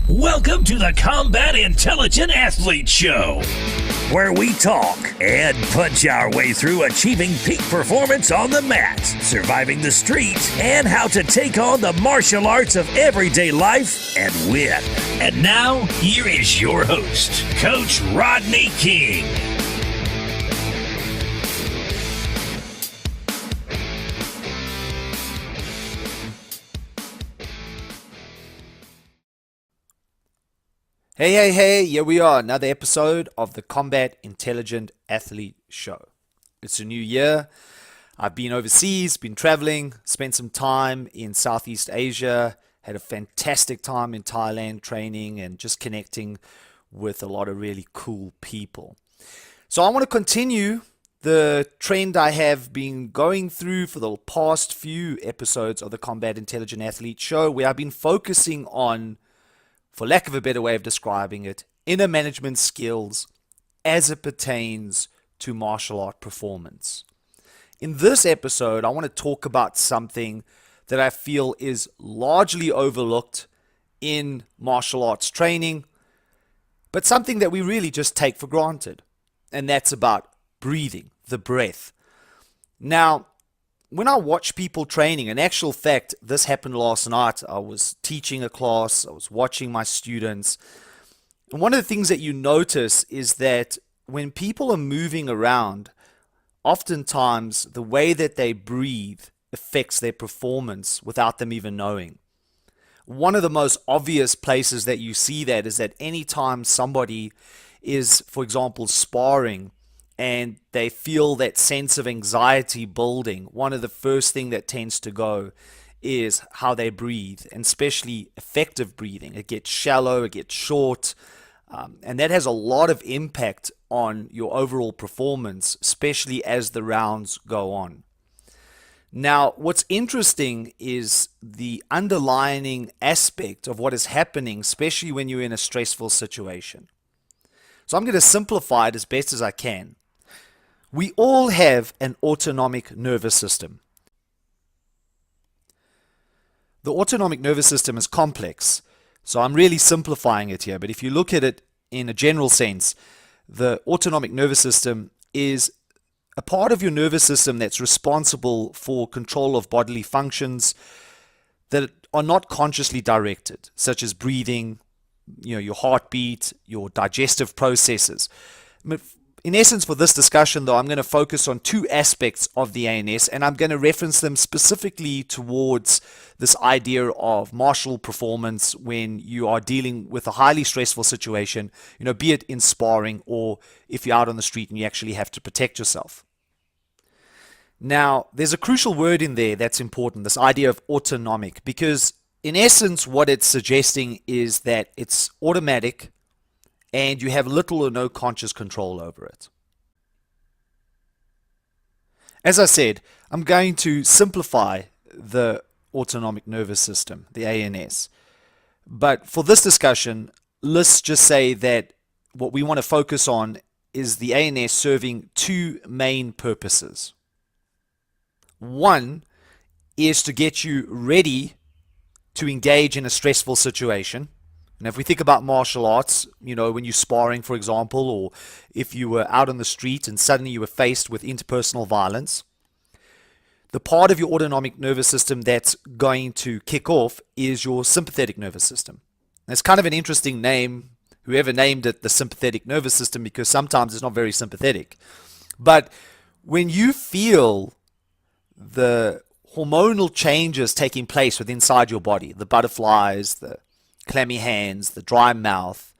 Welcome to the Combat Intelligent Athlete Show, where we talk and punch our way through achieving peak performance on the mat, surviving the streets, and how to take on the martial arts of everyday life and win. And now, here is your host, Coach Rodney King. Hey, here we are, another episode of the Combat Intelligent Athlete Show. It's a new year. I've been overseas, been traveling, spent some time in Southeast Asia, had a fantastic time in Thailand training and just connecting with a lot of really cool people. So I want to continue the trend I have been going through for the past few episodes of the Combat Intelligent Athlete Show, where I've been focusing on, for lack of a better way of describing it, inner management skills as it pertains to martial art performance. In this episode, I want to talk about something that I feel is largely overlooked in martial arts training, but something that we really just take for granted, and that's about breathing, the breath. Now, when I watch people training, in actual fact, this happened last night. I was teaching a class, I was watching my students. And one of the things that you notice is that when people are moving around, oftentimes the way that they breathe affects their performance without them even knowing. One of the most obvious places that you see that is that anytime somebody is, for example, sparring, and they feel that sense of anxiety building, one of the first thing that tends to go is how they breathe, and especially effective breathing. It gets shallow, it gets short, and that has a lot of impact on your overall performance, especially as the rounds go on. Now, what's interesting is the underlying aspect of what is happening, especially when you're in a stressful situation. So I'm going to simplify it as best as I can. We all have an autonomic nervous system. The autonomic nervous system is complex, so I'm really simplifying it here, but if you look at it in a general sense, the autonomic nervous system is a part of your nervous system that's responsible for control of bodily functions that are not consciously directed, such as breathing, your heartbeat, your digestive processes. In essence, for this discussion, though, I'm going to focus on two aspects of the ANS, and I'm going to reference them specifically towards this idea of martial performance when you are dealing with a highly stressful situation, be it in sparring or if you're out on the street and you actually have to protect yourself. Now, there's a crucial word in there that's important, this idea of autonomic, because in essence, what it's suggesting is that it's automatic and you have little or no conscious control over it. As I said, I'm going to simplify the autonomic nervous system, the ANS. But for this discussion, let's just say that what we want to focus on is the ANS serving two main purposes. One is to get you ready to engage in a stressful situation. And if we think about martial arts, when you're sparring, for example, or if you were out on the street and suddenly you were faced with interpersonal violence, the part of your autonomic nervous system that's going to kick off is your sympathetic nervous system. And it's kind of an interesting name, whoever named it the sympathetic nervous system, because sometimes it's not very sympathetic. But when you feel the hormonal changes taking place within inside your body, the butterflies, the clammy hands, the dry mouth,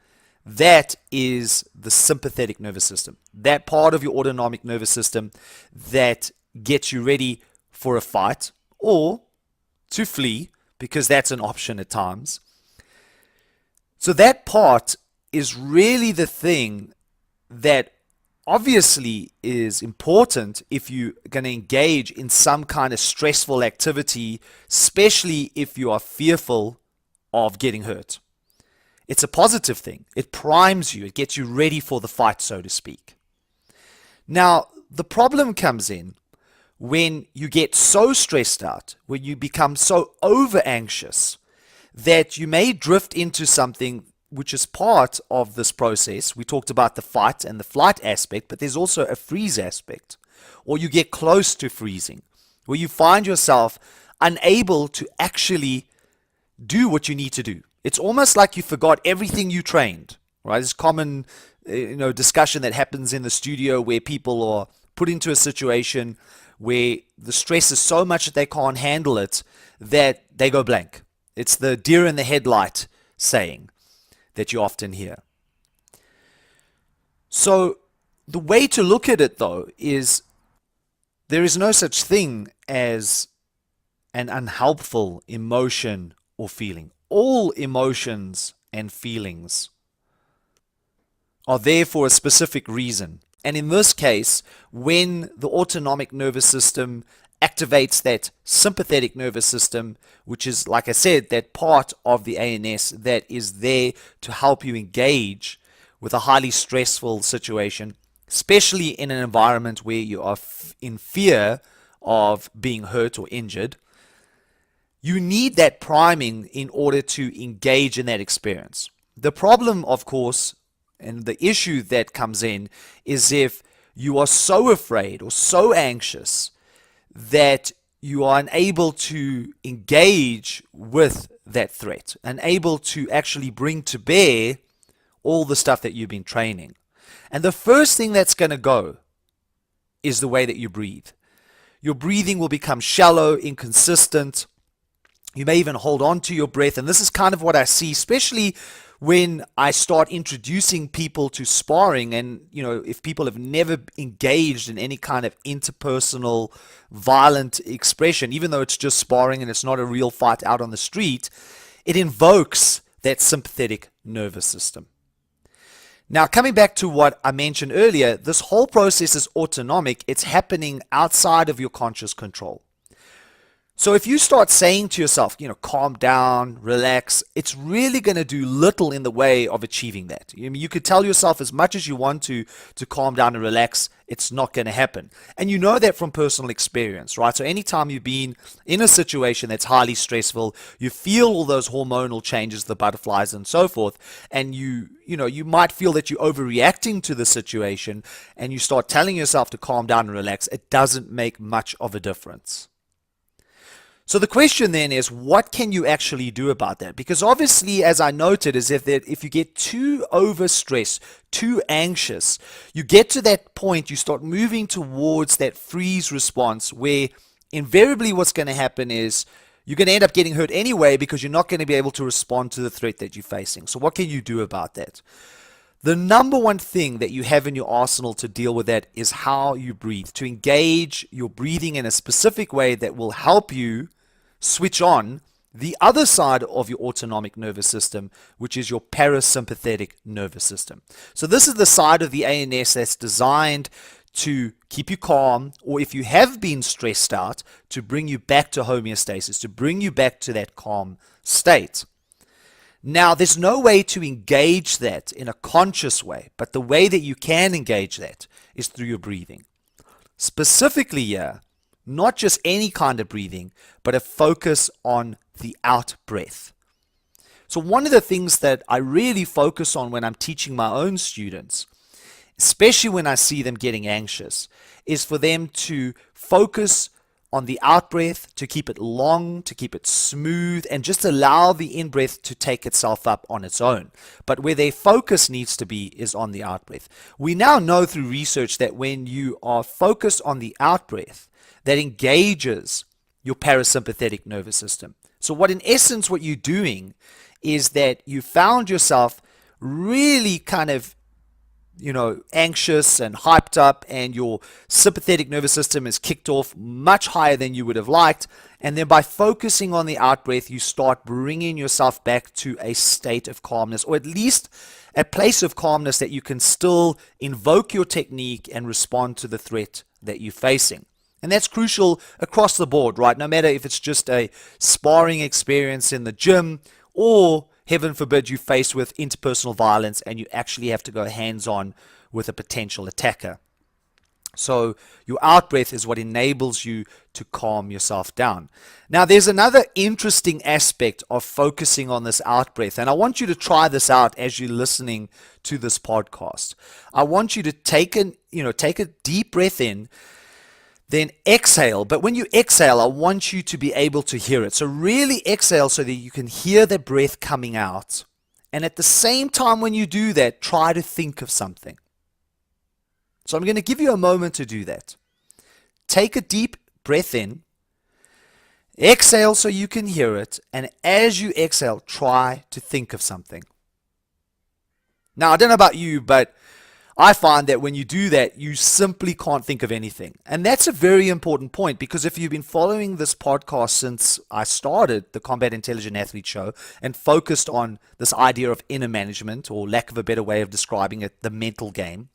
that is the sympathetic nervous system. That part of your autonomic nervous system that gets you ready for a fight or to flee, because that's an option at times. So that part is really the thing that obviously is important if you're going to engage in some kind of stressful activity, especially if you are fearful of getting hurt. It's a positive thing. It primes you. It gets you ready for the fight, so to speak. Now, the problem comes in when you get so stressed out, when you become so over anxious that you may drift into something which is part of this process. We talked about the fight and the flight aspect, but there's also a freeze aspect, or you get close to freezing, where you find yourself unable to actually do what you need to do. It's almost like you forgot everything you trained, right? It's common, discussion that happens in the studio where people are put into a situation where the stress is so much that they can't handle it that they go blank. It's the deer in the headlight saying that you often hear. So the way to look at it, though, is there is no such thing as an unhelpful emotion or feeling. All emotions and feelings are there for a specific reason. And in this case, when the autonomic nervous system activates that sympathetic nervous system, which is, like I said, that part of the ANS that is there to help you engage with a highly stressful situation, especially in an environment where you are in fear of being hurt or injured, you need that priming in order to engage in that experience. The problem, of course, and the issue that comes in is if you are so afraid or so anxious that you are unable to engage with that threat, unable to actually bring to bear all the stuff that you've been training. And the first thing that's going to go is the way that you breathe. Your breathing will become shallow, inconsistent. You may even hold on to your breath. And this is kind of what I see, especially when I start introducing people to sparring. And, if people have never engaged in any kind of interpersonal violent expression, even though it's just sparring and it's not a real fight out on the street, it invokes that sympathetic nervous system. Now, coming back to what I mentioned earlier, this whole process is autonomic. It's happening outside of your conscious control. So if you start saying to yourself, calm down, relax, it's really going to do little in the way of achieving that. You could tell yourself as much as you want to calm down and relax, it's not going to happen. And you know that from personal experience, right? So anytime you've been in a situation that's highly stressful, you feel all those hormonal changes, the butterflies and so forth, and you might feel that you're overreacting to the situation, and you start telling yourself to calm down and relax. It doesn't make much of a difference. So the question then is, what can you actually do about that? Because obviously, as I noted, is if you get too overstressed, too anxious, you get to that point, you start moving towards that freeze response where invariably what's going to happen is you're going to end up getting hurt anyway because you're not going to be able to respond to the threat that you're facing. So what can you do about that? The number one thing that you have in your arsenal to deal with that is how you breathe, to engage your breathing in a specific way that will help you switch on the other side of your autonomic nervous system, which is your parasympathetic nervous system. So this is the side of the ANS that's designed to keep you calm, or if you have been stressed out, to bring you back to homeostasis, to bring you back to that calm state. Now, there's no way to engage that in a conscious way, but the way that you can engage that is through your breathing. Specifically here, not just any kind of breathing, but a focus on the out breath. So one of the things that I really focus on when I'm teaching my own students, especially when I see them getting anxious, is for them to focus on the out breath, to keep it long, to keep it smooth, and just allow the in breath to take itself up on its own. But where their focus needs to be is on the out breath. We now know through research that when you are focused on the out breath, that engages your parasympathetic nervous system. So what you're doing is that you found yourself really kind of anxious and hyped up, and your sympathetic nervous system is kicked off much higher than you would have liked. And then by focusing on the out breath, you start bringing yourself back to a state of calmness, or at least a place of calmness that you can still invoke your technique and respond to the threat that you're facing. And that's crucial across the board, right? No matter if it's just a sparring experience in the gym, or heaven forbid you face with interpersonal violence and you actually have to go hands-on with a potential attacker. So your out breath is what enables you to calm yourself down. Now, there's another interesting aspect of focusing on this out breath, and I want you to try this out as you're listening to this podcast. I want you to take a deep breath in, then exhale. But when you exhale, I want you to be able to hear it. So really exhale so that you can hear the breath coming out. And at the same time when you do that, try to think of something. So I'm going to give you a moment to do that. Take a deep breath in, exhale so you can hear it, and as you exhale, try to think of something. Now, I don't know about you, but I find that when you do that, you simply can't think of anything. And that's a very important point, because if you've been following this podcast since I started the Combat Intelligent Athlete Show and focused on this idea of inner management, or lack of a better way of describing it, the mental game,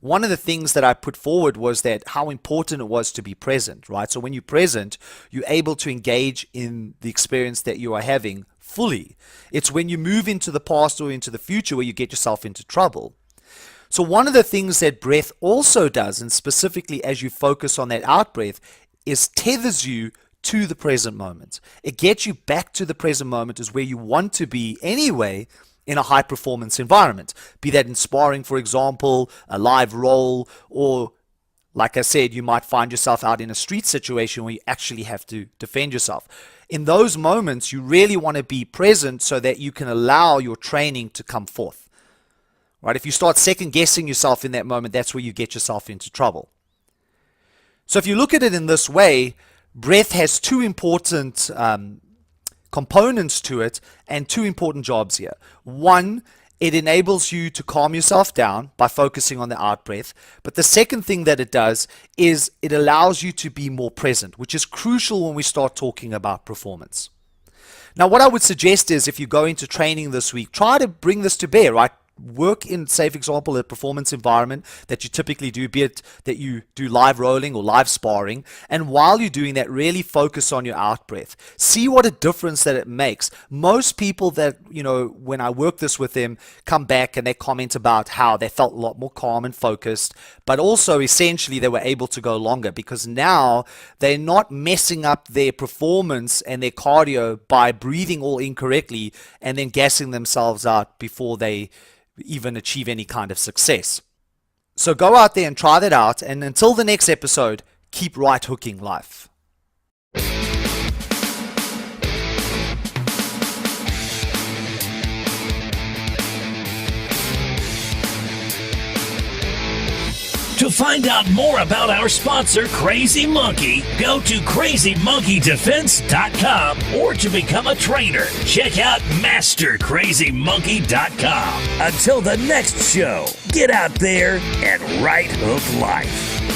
one of the things that I put forward was that how important it was to be present, right? So when you're present, you're able to engage in the experience that you are having fully. It's when you move into the past or into the future where you get yourself into trouble. So one of the things that breath also does, and specifically as you focus on that out breath, is tethers you to the present moment. It gets you back to the present moment, is where you want to be anyway, in a high performance environment, be that in sparring, for example, a live role, or like I said, you might find yourself out in a street situation where you actually have to defend yourself. In those moments, you really want to be present so that you can allow your training to come forth. Right? If you start second guessing yourself in that moment, that's where you get yourself into trouble. So if you look at it in this way, breath has two important components to it and two important jobs here. One, it enables you to calm yourself down by focusing on the out breath. But the second thing that it does is it allows you to be more present, which is crucial when we start talking about performance. Now, what I would suggest is if you go into training this week, try to bring this to bear, right? Work in, say, for example, a performance environment that you typically do, be it that you do live rolling or live sparring. And while you're doing that, really focus on your out breath. See what a difference that it makes. Most people that, when I work this with them, come back and they comment about how they felt a lot more calm and focused, but also essentially they were able to go longer because now they're not messing up their performance and their cardio by breathing all incorrectly and then gassing themselves out before they even achieve any kind of success. So go out there and try that out, and until the next episode, keep right hooking life. To find out more about our sponsor, Crazy Monkey, go to crazymonkeydefense.com, or to become a trainer, check out mastercrazymonkey.com. Until the next show, get out there and right hook life.